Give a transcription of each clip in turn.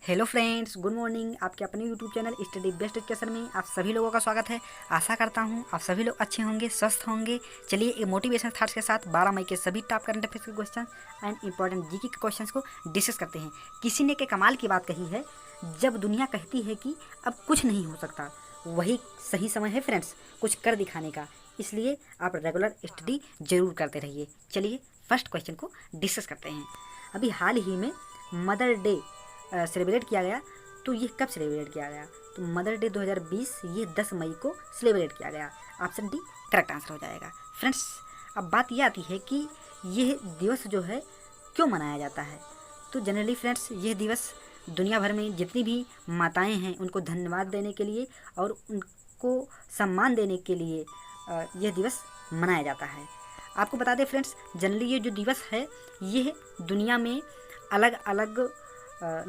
Hello friends, good morning. आपके अपने YouTube channel study best education में आप सभी लोगों का स्वागत है। आशा करता हूं आप सभी लोग अच्छे होंगे, स्वस्थ होंगे। चलिए एक मोटिवेशन थॉट्स के साथ 12 मई के सभी टॉप करंट अफेयर्स के क्वेश्चन एंड इंपॉर्टेंट जीके के क्वेश्चंस को डिस्कस करते हैं। किसी ने के कमाल की बात कही है, जब दुनिया कहती है कि अब कुछ नहीं हो सकता, वही सही समय है फ्रेंड्स कुछ कर दिखाने का। इसलिए आप रेगुलर स्टडी जरूर करते रहिए। चलिए फर्स्ट क्वेश्चन को डिस्कस करते हैं। अभी हाल ही में मदर डे सेलिब्रेट किया गया, तो ये कब सेलिब्रेट किया गया? तो मदर डे 2020 ये 10 मई को सेलिब्रेट किया गया। ऑप्शन डी करेक्ट आंसर हो जाएगा। फ्रेंड्स, अब बात ये आती है कि यह दिवस जो है क्यों मनाया जाता है। तो जनरली फ्रेंड्स, यह दिवस दुनिया भर में जितनी भी माताएं हैं उनको धन्यवाद देने के लिए और उनको सम्मान देने के लिए यह दिवस मनाया जाता है। आपको बता दें फ्रेंड्स, जनरली ये जो दिवस है ये दुनिया में अलग अलग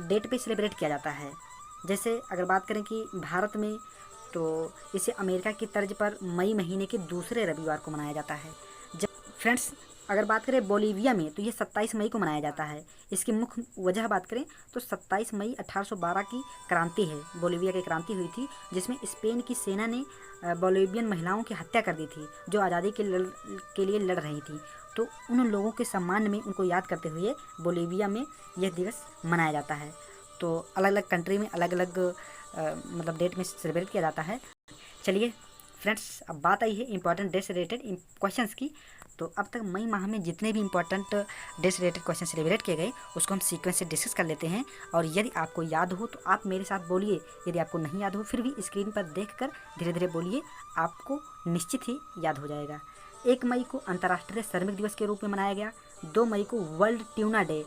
डेट पे सेलिब्रेट किया जाता है। जैसे अगर बात करें कि भारत में, तो इसे अमेरिका की तर्ज पर मई महीने के दूसरे रविवार को मनाया जाता है। जब फ्रेंड्स अगर बात करें बोलीविया में, तो ये 27 मई को मनाया जाता है। इसकी मुख्य वजह बात करें तो 27 मई 1812 की क्रांति है, बोलीविया की क्रांति हुई थी, जिसमें स्पेन की सेना ने बोलीवियन महिलाओं की हत्या कर दी थी जो आज़ादी के लिए लड़ रही थी। तो उन लोगों के सम्मान में, उनको याद करते हुए बोलीविया में यह दिवस मनाया जाता है। तो अलग अलग कंट्री में अलग अलग मतलब डेट में सेलिब्रेट किया जाता है। चलिए फ्रेंड्स, अब बात आई है इंपॉर्टेंट डे से रिलेटेड क्वेश्चंस की। तो अब तक मई माह में जितने भी इंपॉर्टेंट डे से रिलेटेड क्वेश्चन सेलिब्रेट किए गए उसको हम सीक्वेंस से डिस्कस कर लेते हैं। और यदि आपको याद हो तो आप मेरे साथ बोलिए, यदि आपको नहीं याद हो फिर भी स्क्रीन पर देखकर धीरे धीरे बोलिए, आपको निश्चित ही याद हो जाएगा। 1 मई को अंतर्राष्ट्रीय श्रमिक दिवस के रूप में मनाया गया। 2 मई को वर्ल्ड ट्यूना डे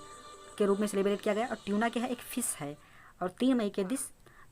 के रूप में सेलिब्रेट किया गया, और ट्यूना क्या है, एक फिश है। और 3 मई के दिन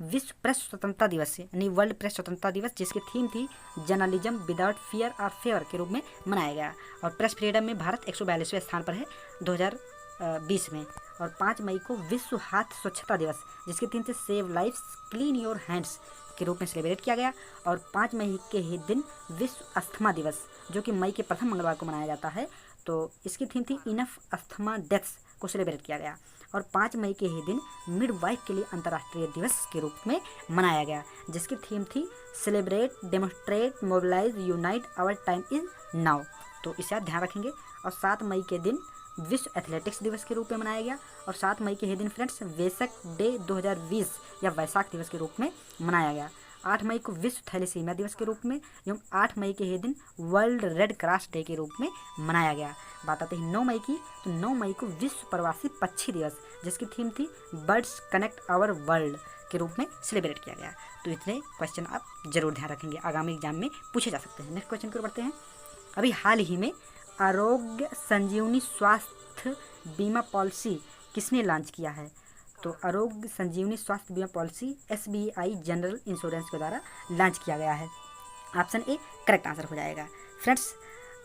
विश्व प्रेस स्वतंत्रता दिवस यानी वर्ल्ड प्रेस स्वतंत्रता दिवस, जिसकी थीम थी जर्नलिज्म विदाउट फियर और फेवर के रूप में मनाया गया। और प्रेस फ्रीडम में भारत 142वें स्थान पर है 2020 में। और 5 मई को विश्व हाथ स्वच्छता दिवस, जिसकी थीम थी save lifes clean your hands के रूप में सेलिब्रेट किया गया। और 5 मई के ही दिन विश्व अस्थमा दिवस, जो कि मई के प्रथम मंगलवार को मनाया जाता है, तो इसकी थीम थी इनफ अस्थमा डेथ्स को सेलिब्रेट किया गया। और 5 मई के ही दिन मिडवाइफ के लिए अंतर्राष्ट्रीय दिवस के रूप में मनाया गया, जिसकी थीम थी celebrate demonstrate mobilise unite our time is now. तो इसे आप ध्यान रखेंगे। और 7 मई के दिन विश्व एथलेटिक्स दिवस के रूप में मनाया गया। और 7 मई के ही दिन फ्रेंड्स वेसक डे 2020 या वैसाख दिवस के रूप में मनाया गया। 8 मई को विश्व थैलेसीमिया दिवस के रूप में एवं 8 मई के ही दिन वर्ल्ड रेड क्रॉस डे के रूप में मनाया गया। बात आती है 9 मई की, तो 9 मई को विश्व प्रवासी पक्षी दिवस, जिसकी थीम थी बर्ड्स कनेक्ट आवर वर्ल्ड के रूप में सेलिब्रेट किया गया। तो इतने क्वेश्चन आप जरूर ध्यान रखेंगे, आगामी एग्जाम में पूछे जा सकते हैं। नेक्स्ट क्वेश्चन की ओर बढ़ते हैं। अभी हाल ही में आरोग्य संजीवनी स्वास्थ्य बीमा पॉलिसी किसने लॉन्च किया है? तो आरोग्य संजीवनी स्वास्थ्य बीमा पॉलिसी SBI जनरल इंश्योरेंस के द्वारा लॉन्च किया गया है। ऑप्शन ए करेक्ट आंसर हो जाएगा। फ्रेंड्स,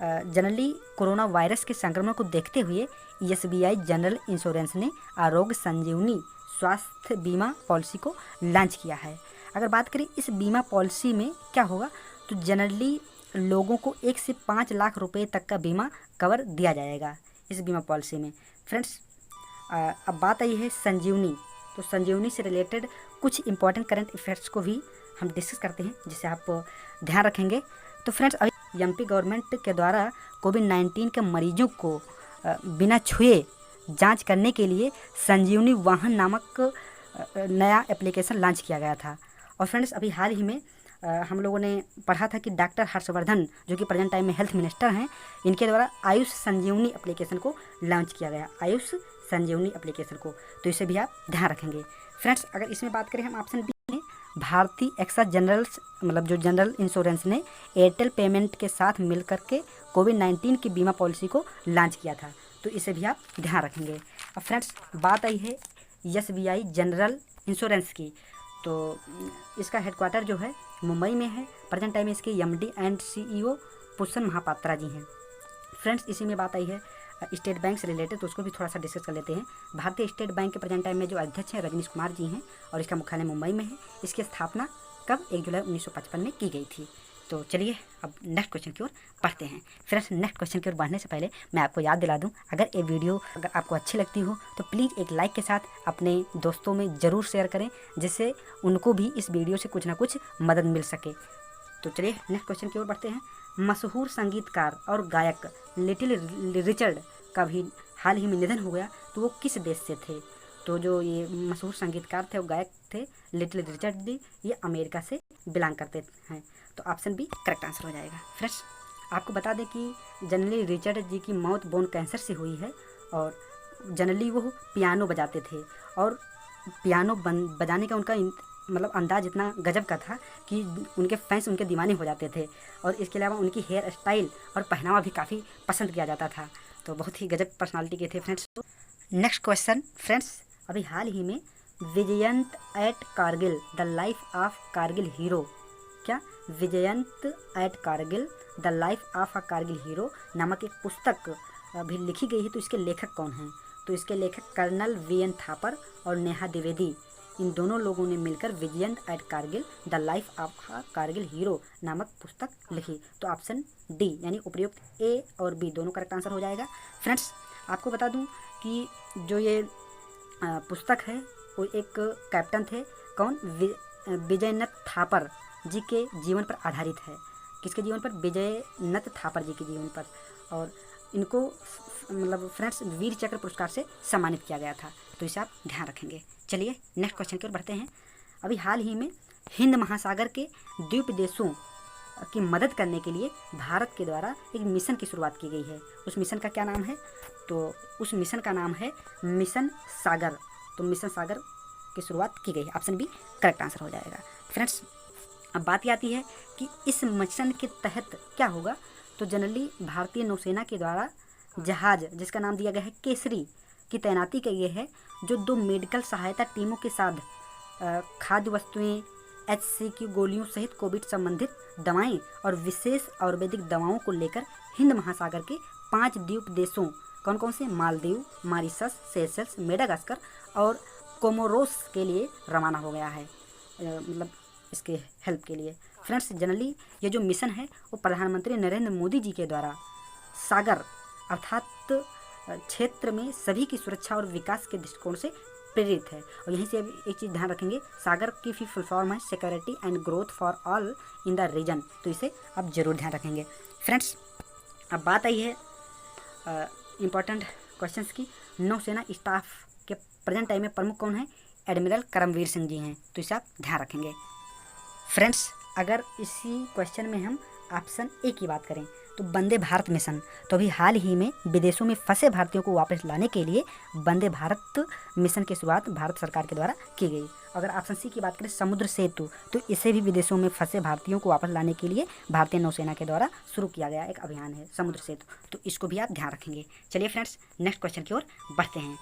जनरली कोरोना वायरस के संक्रमण को देखते हुए SBI जनरल इंश्योरेंस ने आरोग्य संजीवनी स्वास्थ्य बीमा पॉलिसी को लॉन्च किया है। अगर बात करें इस बीमा पॉलिसी में क्या होगा, तो जनरली लोगों को 1 से 5 लाख रुपए तक का बीमा कवर दिया जाएगा इस बीमा पॉलिसी में। फ्रेंड्स, अब बात आई है संजीवनी, तो संजीवनी से रिलेटेड कुछ इंपॉर्टेंट करंट अफेयर्स को भी हम डिस्कस करते हैं, जिसे आप ध्यान रखेंगे। तो फ्रेंड्स, अभी MP गवर्नमेंट के द्वारा कोविड-19 के मरीजों को बिना छुए जांच करने के लिए संजीवनी वाहन नामक नया एप्लीकेशन लॉन्च किया गया था। और फ्रेंड्स, अभी हाल ही में हम लोगों ने पढ़ा था कि डॉक्टर हर्षवर्धन, जो कि प्रेजेंट टाइम में हेल्थ मिनिस्टर हैं, इनके द्वारा आयुष संजीवनी एप्लीकेशन को लॉन्च किया गया, आयुष संजीवनी एप्लीकेशन को। तो इसे भी आप ध्यान रखेंगे। फ्रेंड्स, अगर इसमें बात करें हम ऑप्शन बी में, भारतीय एक्सा जनरल मतलब जो जनरल इंश्योरेंस ने एयरटेल पेमेंट के साथ मिल करके कोविड-19 की बीमा पॉलिसी को लॉन्च किया था, तो इसे भी आप ध्यान रखेंगे। अब फ्रेंड्स, बात आई है SBI जनरल इंश्योरेंस की, तो इसका हेडक्वार्टर जो है मुंबई में है। प्रेजेंट टाइम में इसके MD एंड CEO पुष्पन महापात्रा जी हैं। फ्रेंड्स, इसी में बात आई है स्टेट बैंक से रिलेटेड, तो उसको भी थोड़ा सा डिस्कस कर लेते हैं। भारतीय स्टेट बैंक के प्रेजेंट टाइम में जो अध्यक्ष हैं रजनीश कुमार जी हैं, और इसका मुख्यालय मुंबई में है। इसकी स्थापना कब? 1 जुलाई 1955 में की गई थी। तो चलिए अब नेक्स्ट क्वेश्चन की ओर बढ़ते हैं। फ्रेंड्स, नेक्स्ट क्वेश्चन की ओर बढ़ने से पहले मैं आपको याद दिला दूं, अगर ये वीडियो अगर आपको अच्छी लगती हो तो प्लीज़ एक लाइक के साथ अपने दोस्तों में ज़रूर शेयर करें, जिससे उनको भी इस वीडियो से कुछ ना कुछ मदद मिल सके। तो चलिए नेक्स्ट क्वेश्चन की ओर बढ़ते हैं। मशहूर संगीतकार और गायक लिटिल रिचर्ड का भी हाल ही में निधन हो गया, तो वो किस देश से थे? तो जो ये मशहूर संगीतकार थे और गायक थे लिटिल रिचर्ड जी, ये अमेरिका से बिलोंग करते हैं। तो ऑप्शन बी करेक्ट आंसर हो जाएगा। फ्रेंड्स, आपको बता दें कि जनरली रिचर्ड जी की मौत बोन कैंसर से हुई है, और जनरली वो पियानो बजाते थे, और पियानो बजाने का उनका मतलब अंदाज़ इतना गजब का था कि उनके फैंस उनके दीवाने हो जाते थे, और इसके अलावा उनकी हेयर स्टाइल और पहनावा भी काफ़ी पसंद किया जाता था। तो बहुत ही गजब पर्सनालिटी के थे फ्रेंड्स। तो नेक्स्ट क्वेश्चन फ्रेंड्स, अभी हाल ही में Vijyant at Kargil the life of Kargil hero, क्या Vijyant at Kargil the life of a Kargil hero नामक एक पुस्तक भी लिखी गई है, तो इसके लेखक कौन हैं? तो इसके लेखक कर्नल वीएन थापर और नेहा द्विवेदी, इन दोनों लोगों ने मिलकर Vijyant at Kargil the life of a Kargil hero नामक पुस्तक लिखी। तो ऑप्शन डी यानी उपयुक्त ए और बी दोनों करेक्ट आंसर हो जाएगा। फ्रेंड्स, आपको बता दूं कि जो ये पुस्तक है वो एक कैप्टन थे, कौन, विजयनाथ थापर जी के जीवन पर आधारित है। किसके जीवन पर? विजयनाथ थापर जी के जीवन पर। और इनको मतलब फ्रेंड्स वीर चक्र पुरस्कार से सम्मानित किया गया था, तो इसे आप ध्यान रखेंगे। चलिए नेक्स्ट क्वेश्चन की ओर बढ़ते हैं। अभी हाल ही में हिंद महासागर के द्वीप देशों की मदद करने के लिए भारत के द्वारा एक मिशन की शुरुआत की गई है। उस मिशन का क्या नाम है? तो उस मिशन का नाम है मिशन सागर। तो मिशन सागर की शुरुआत की गई है, ऑप्शन बी करेक्ट आंसर हो जाएगा। फ्रेंड्स, अब बात ये आती है कि इस मिशन के तहत क्या होगा। तो जनरली भारतीय नौसेना के द्वारा जहाज जिसका नाम दिया गया है केसरी की तैनाती की गई है, जो 2 मेडिकल सहायता टीमों के साथ खाद्य वस्तुएं, HC की गोलियों सहित कोविड संबंधित दवाएं और विशेष आयुर्वेदिक दवाओं को लेकर हिंद महासागर के 5 द्वीप देशों, कौन कौन से? मालदीव, मॉरिशस, सेशल्स, मेडागास्कर और कोमोरोस के लिए रवाना हो गया है, मतलब इसके हेल्प के लिए। फ्रेंड्स, जनरली ये जो मिशन है वो प्रधानमंत्री नरेंद्र मोदी जी के द्वारा सागर अर्थात क्षेत्र में सभी की सुरक्षा और विकास के दृष्टिकोण से प्रेरित है। और यहीं से अब एक चीज़ ध्यान रखेंगे, सागर की भी फुल फॉर्म है security and growth for all in the region, तो इसे आप जरूर ध्यान रखेंगे। फ्रेंड्स, अब बात आई है इम्पॉर्टेंट क्वेश्चंस की। नौसेना स्टाफ के प्रेजेंट टाइम में प्रमुख कौन है? एडमिरल करमवीर सिंह जी हैं, तो इसे आप ध्यान रखेंगे। फ्रेंड्स, अगर इसी क्वेश्चन में हम ऑप्शन ए की बात करें तो वंदे भारत मिशन, तो अभी हाल ही में विदेशों में फंसे भारतीयों को वापस लाने के लिए वंदे भारत मिशन की शुरुआत भारत सरकार के द्वारा की गई। अगर ऑप्शन सी की बात करें समुद्र सेतु, तो इसे भी विदेशों में फंसे भारतीयों को वापस लाने के लिए भारतीय नौसेना के द्वारा शुरू किया गया एक अभियान है समुद्र सेतु, तो इसको भी आप ध्यान रखेंगे। चलिए फ्रेंड्स, नेक्स्ट क्वेश्चन की ओर बढ़ते हैं।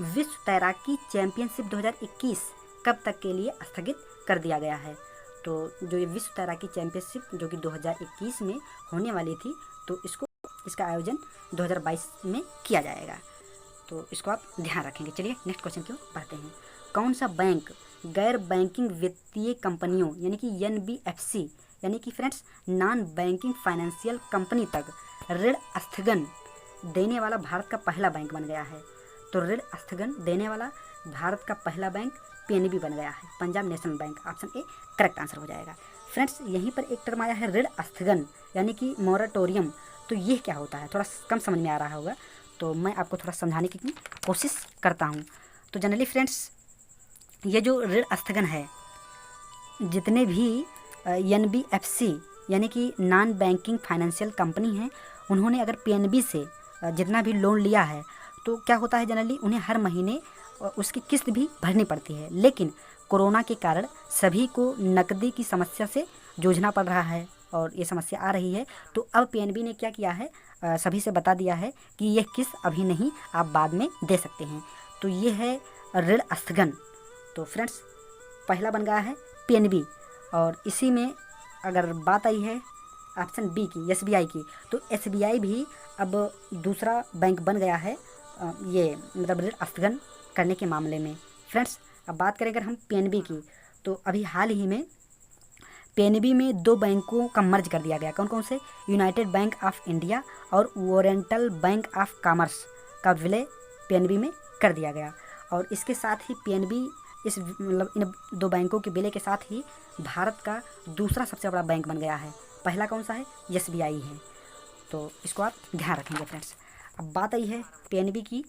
विश्व तैराकी चैंपियनशिप 2021 कब तक के लिए स्थगित कर दिया गया है? तो जो ये विश्व तैराकी चैंपियनशिप जो कि 2021 में होने वाली थी, तो इसका आयोजन 2022 में किया जाएगा, तो इसको आप ध्यान रखेंगे। चलिए नेक्स्ट क्वेश्चन की ओर बढ़ते हैं। कौन सा बैंक गैर बैंकिंग वित्तीय कंपनियों यानी कि NBFC यानी कि friends non banking financial company तक ऋण स्थगन देने वाला भारत का पहला बैंक बन गया है? तो ऋण स्थगन देने वाला भारत का पहला बैंक PNB बन गया है, Punjab national bank, option A correct answer हो जाएगा। फ्रेंड्स, यहीं पर एक टर्म आया है ऋण स्थगन यानी कि मोरेटोरियम, तो ये क्या होता है? थोड़ा कम समझ में आ रहा होगा, तो मैं आपको थोड़ा समझाने की कोशिश करता हूँ। तो जनरली फ्रेंड्स, ये जो ऋण स्थगन है, जितने भी NBFC यानी कि नॉन बैंकिंग फाइनेंशियल कंपनी हैं, उन्होंने अगर PNB से जितना भी लोन लिया है, तो क्या होता है जनरली उन्हें हर महीने उसकी किस्त भी भरनी पड़ती है, लेकिन कोरोना के कारण सभी को नकदी की समस्या से जूझना पड़ रहा है और ये समस्या आ रही है। तो अब PNB ने क्या किया है, सभी से बता दिया है कि यह किस्त अभी नहीं, आप बाद में दे सकते हैं, तो ये है ऋण स्थगन। तो फ्रेंड्स, पहला बन गया है PNB, और इसी में अगर बात आई है ऑप्शन बी की SBI की, तो SBI भी अब दूसरा बैंक बन गया है ये मतलब ऋण स्थगन करने के मामले में। फ्रेंड्स, अब बात करें अगर हम PNB की, तो अभी हाल ही में पीएनबी में दो बैंकों का मर्ज कर दिया गया। कौन कौन से? यूनाइटेड बैंक ऑफ इंडिया और ओरिएंटल बैंक ऑफ कॉमर्स का विलय पीएनबी में कर दिया गया। और इसके साथ ही पीएनबी इस मतलब इन दो बैंकों के विलय के साथ ही भारत का दूसरा सबसे बड़ा बैंक बन गया है। पहला कौन सा है? एसबीआई है। तो इसको आप ध्यान रखेंगे फ्रेंड्स। अब बात आई है पीएनबी की,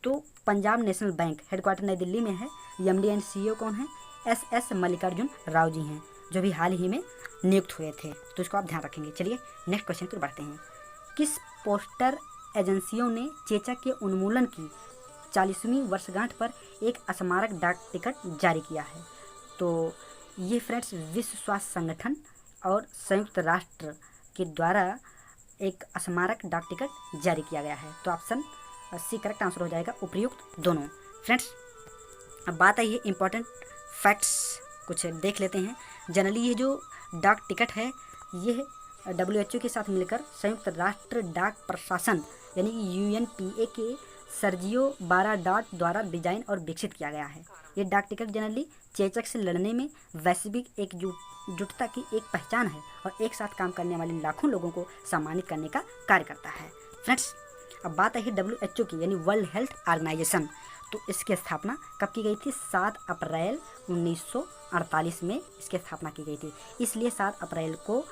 तो पंजाब नेशनल बैंक हेडक्वार्टर नई दिल्ली में है। एमडी एंड सीईओ कौन है? एस मल्लिकार्जुन राव जी हैं, जो भी हाल ही में नियुक्त हुए थे। तो इसको आप ध्यान रखेंगे। चलिए नेक्स्ट क्वेश्चन पर बढ़ते हैं। किस पोस्टर एजेंसियों ने चेचक के उन्मूलन की 40वीं वर्षगांठ पर एक स्मारक डाक टिकट जारी किया है? तो ये फ्रेंड्स विश्व स्वास्थ्य संगठन और संयुक्त राष्ट्र के द्वारा एक स्मारक डाक टिकट जारी किया गया है। तो ऑप्शन सी करेक्ट आंसर हो जाएगा, उपयुक्त दोनों। फ्रेंड्स अब बात आई है इम्पॉर्टेंट फैक्ट्स, कुछ देख लेते हैं। जनरली ये जो डाक टिकट है ये WHO के साथ मिलकर संयुक्त राष्ट्र डाक प्रशासन यानी कि UNPA के सर्जियो बाराडाट द्वारा डिजाइन और विकसित किया गया है। ये डाक टिकट जनरली चेचक से लड़ने में वैश्विक एकजुटता की एक पहचान है और एक साथ काम करने वाले लाखों लोगों को सम्मानित करने का कार्य करता है। फ्रेंड्स अब बात आई है WHO की यानी वर्ल्ड हेल्थ ऑर्गेनाइजेशन। तो इसकी स्थापना कब की गई थी? 7 अप्रैल 1948 में इसकी स्थापना की गई थी। इसलिए 7 अप्रैल को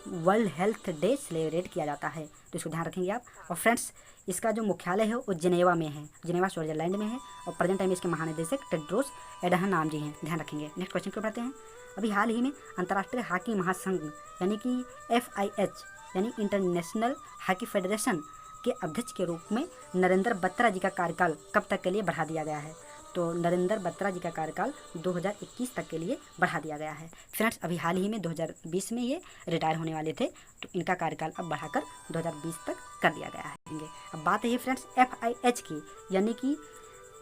वर्ल्ड हेल्थ डे सेलिब्रेट किया जाता है। तो इसको ध्यान रखेंगे आप। और फ्रेंड्स इसका जो मुख्यालय है वो जिनेवा में है, जिनेवा स्विट्जरलैंड में है। और प्रेजेंट टाइम में इसके महानिदेशक टेड्रोस एडहानोम जी हैं। ध्यान रखेंगे। नेक्स्ट क्वेश्चन को बढ़ते हैं। अभी हाल ही में अंतर्राष्ट्रीय हॉकी महासंघ यानी कि FIH यानी इंटरनेशनल हॉकी फेडरेशन के अध्यक्ष के रूप में नरेंद्र बत्रा जी का कार्यकाल कब तक के लिए बढ़ा दिया गया है? तो नरेंद्र बत्रा जी का कार्यकाल 2021 तक के लिए बढ़ा दिया गया है। फ्रेंड्स अभी हाल ही में 2020 में ये रिटायर होने वाले थे, तो इनका कार्यकाल अब बढ़ाकर 2020 तक कर दिया गया है। अब बात है फ्रेंड्स FIH की यानी कि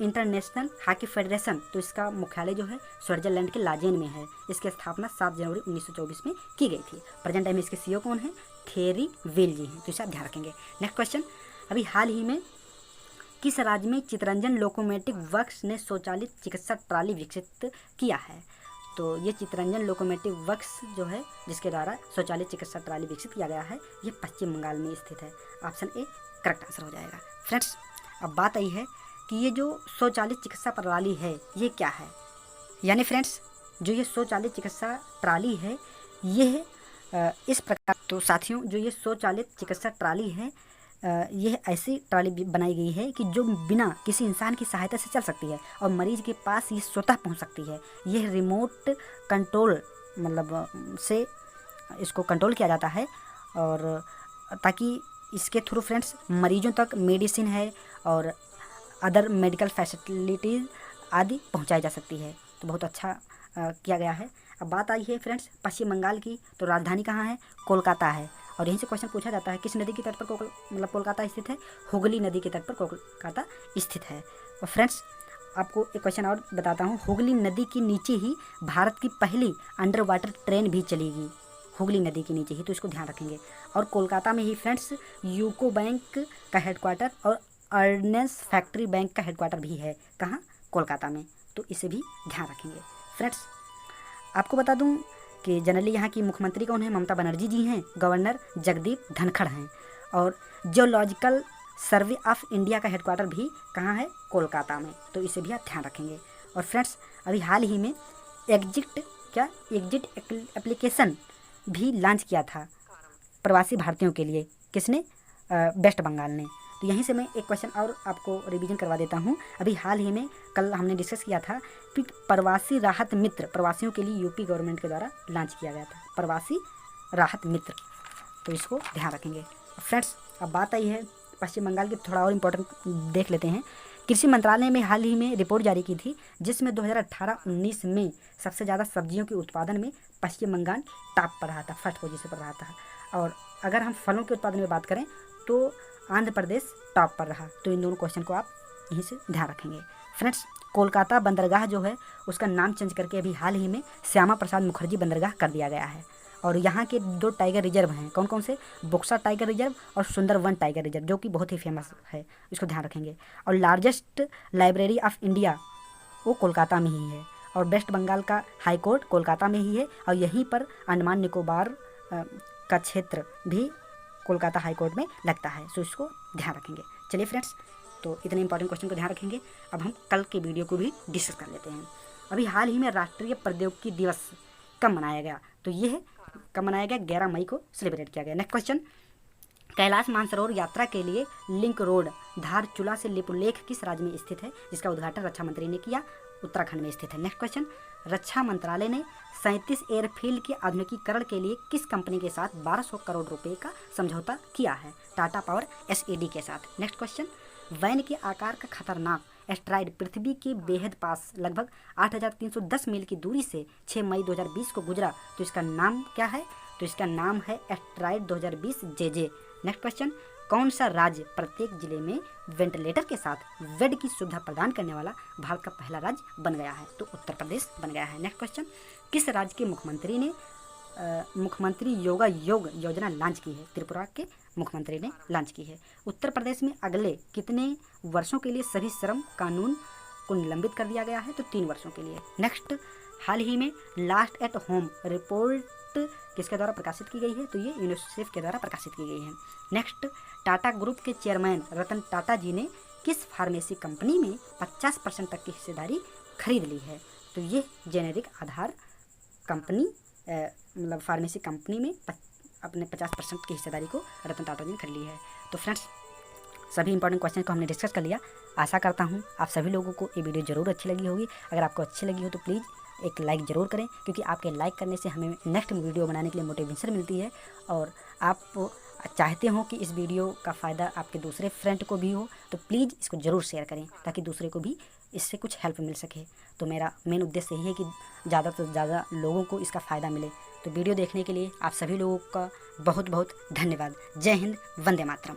इंटरनेशनल हॉकी फेडरेशन। तो इसका मुख्यालय जो है स्विट्जरलैंड के लाजेन में है। इसकी स्थापना 7 जनवरी 1924 में की गई थी। प्रेजेंट टाइम में इसके CEO कौन है? थेरी वेल जी हैं। तो इसे आप ध्यान रखेंगे। नेक्स्ट क्वेश्चन, अभी हाल ही में किस राज्य में चितरंजन लोकोमोटिव वर्क्स ने स्वचालित चिकित्सा ट्राली विकसित किया है? तो ये चितरंजन लोकोमोटिव वर्क्स जो है जिसके द्वारा स्वचालित चिकित्सा ट्राली विकसित किया गया है, ये पश्चिम बंगाल में स्थित है। ऑप्शन ए करेक्ट आंसर हो जाएगा। फ्रेंड्स अब बात आई है कि ये जो स्वचालित चिकित्सा प्रणाली है ये क्या है? यानी फ्रेंड्स जो ये स्वचालित चिकित्सा ट्राली है ये इस प्रकार, तो साथियों जो ये स्वचालित चिकित्सा ट्राली है यह ऐसी ट्राली बनाई गई है कि जो बिना किसी इंसान की सहायता से चल सकती है और मरीज के पास ये स्वतः पहुंच सकती है। यह रिमोट कंट्रोल मतलब से इसको कंट्रोल किया जाता है और ताकि इसके थ्रू फ्रेंड्स मरीजों तक मेडिसिन है और अदर मेडिकल फैसिलिटीज़ आदि पहुंचाई जा सकती है। तो बहुत अच्छा किया गया है। अब बात आई है फ्रेंड्स पश्चिम बंगाल की, तो राजधानी कहाँ है? कोलकाता है। और यहीं से क्वेश्चन पूछा जाता है किस नदी के तट पर मतलब कोलकाता स्थित है? हुगली नदी के तट पर कोलकाता स्थित है। और फ्रेंड्स आपको एक क्वेश्चन और बताता हूँ, हुगली नदी के नीचे ही भारत की पहली अंडर वाटर ट्रेन भी चलेगी, हुगली नदी के नीचे ही। तो इसको ध्यान रखेंगे। और कोलकाता में ही फ्रेंड्स यूको बैंक का हेडक्वार्टर और अर्नेस फैक्ट्री बैंक का हेडक्वार्टर भी है। कहाँ? कोलकाता में। तो इसे भी ध्यान रखेंगे। फ्रेंड्स आपको बता दूं कि जनरली यहाँ की मुख्यमंत्री कौन है? ममता बनर्जी जी हैं। गवर्नर जगदीप धनखड़ हैं। और जियोलॉजिकल सर्वे ऑफ इंडिया का हेडक्वार्टर भी कहाँ है? कोलकाता में। तो इसे भी आप ध्यान रखेंगे। और फ्रेंड्स अभी हाल ही में एग्जिट एप्लीकेशन भी लॉन्च किया था प्रवासी भारतीयों के लिए। किसने? वेस्ट बंगाल ने। तो यहीं से मैं एक क्वेश्चन और आपको रिवीजन करवा देता हूँ। अभी हाल ही में कल हमने डिस्कस किया था कि प्रवासी राहत मित्र प्रवासियों के लिए यूपी गवर्नमेंट के द्वारा लॉन्च किया गया था, प्रवासी राहत मित्र। तो इसको ध्यान रखेंगे। फ्रेंड्स अब बात आई है पश्चिम बंगाल की, थोड़ा और इम्पोर्टेंट देख लेते हैं। कृषि मंत्रालय में हाल ही में रिपोर्ट जारी की थी जिसमें 2018-19 में सबसे ज़्यादा सब्जियों के उत्पादन में पश्चिम बंगाल टॉप पर रहा था, फर्स्ट पोजीशन पर रहा था। और अगर हम फलों के उत्पादन में बात करें तो आंध्र प्रदेश टॉप पर रहा। तो इन दोनों क्वेश्चन को आप यहीं से ध्यान रखेंगे। फ्रेंड्स कोलकाता बंदरगाह जो है उसका नाम चेंज करके अभी हाल ही में श्यामा प्रसाद मुखर्जी बंदरगाह कर दिया गया है। और यहाँ के 2 टाइगर रिजर्व हैं। कौन कौन से? बक्सा टाइगर रिजर्व और सुंदरवन टाइगर रिजर्व, जो कि बहुत ही फेमस है। इसको ध्यान रखेंगे। और लार्जेस्ट लाइब्रेरी ऑफ इंडिया वो कोलकाता में ही है। और वेस्ट बंगाल का हाई कोर्ट कोलकाता में ही है, और यहीं पर अंडमान निकोबार का क्षेत्र भी कोलकाता हाई कोर्ट में लगता है। सो इसको ध्यान रखेंगे। चलिए फ्रेंड्स, तो इतने इंपॉर्टेंट क्वेश्चन को ध्यान रखेंगे। अब हम कल के वीडियो को भी डिस्कस कर लेते हैं। अभी हाल ही में राष्ट्रीय प्रौद्योगिकी दिवस कब मनाया गया? तो ये है कब मनाया गया, 11 मई को सेलिब्रेट किया गया। नेक्स्ट क्वेश्चन, कैलाश मानसरोवर यात्रा के लिए लिंक रोड धारचूला से लिपुलेख किस राज्य में स्थित है, जिसका उद्घाटन रक्षा मंत्री ने किया? उत्तराखंड में स्थित है। नेक्स्ट क्वेश्चन, रक्षा मंत्रालय ने 37 एयरफील्ड के आधुनिकीकरण के लिए किस कंपनी के साथ 1200 करोड़ रुपए का समझौता किया है? टाटा पावर SAD के साथ। नेक्स्ट क्वेश्चन, वैन के आकार का खतरनाक एस्ट्राइड पृथ्वी के बेहद पास लगभग 8310 मील की दूरी से 6 मई 2020 को गुजरा, तो इसका नाम क्या है? तो इसका नाम है एस्ट्राइड 2020 JJ। नेक्स्ट क्वेश्चन, कौन सा राज्य प्रत्येक जिले में वेंटिलेटर के साथ बेड की सुविधा प्रदान करने वाला भारत का पहला राज्य बन गया है? तो उत्तर प्रदेश बन गया है। नेक्स्ट क्वेश्चन, किस राज्य के मुख्यमंत्री ने मुख्यमंत्री योगा योग योजना लॉन्च की है? त्रिपुरा के मुख्यमंत्री ने लॉन्च की है। उत्तर प्रदेश में अगले कितने वर्षों के लिए सभी श्रम कानून को निलंबित कर दिया गया है? तो 3 वर्षों के लिए। नेक्स्ट, हाल ही में लास्ट एट होम रिपोर्ट किसके द्वारा प्रकाशित की गई है? तो ये यूनिसेफ के द्वारा प्रकाशित की गई है। नेक्स्ट, टाटा ग्रुप के चेयरमैन रतन टाटा जी ने किस फार्मेसी कंपनी में 50% तक की हिस्सेदारी खरीद ली है? तो ये जेनेरिक आधार कंपनी मतलब फार्मेसी कंपनी में अपने 50% की हिस्सेदारी को रतन टाटा जी ने खरीद ली है। तो फ्रेंड्स, सभी इंपॉर्टेंट क्वेश्चन को हमने डिस्कस कर लिया। आशा करता हूँ आप सभी लोगों को ये वीडियो ज़रूर अच्छी लगी होगी। अगर आपको अच्छी लगी हो तो प्लीज़ एक लाइक ज़रूर करें, क्योंकि आपके लाइक करने से हमें नेक्स्ट वीडियो बनाने के लिए मोटिवेशन मिलती है। और आप चाहते हो कि इस वीडियो का फ़ायदा आपके दूसरे फ्रेंड को भी हो, तो प्लीज़ इसको ज़रूर शेयर करें ताकि दूसरे को भी इससे कुछ हेल्प मिल सके। तो मेरा मेन उद्देश्य यही है कि ज़्यादा से ज़्यादा लोगों को इसका फ़ायदा मिले। तो वीडियो देखने के लिए आप सभी लोगों का बहुत बहुत धन्यवाद। जय हिंद, वंदे मातरम।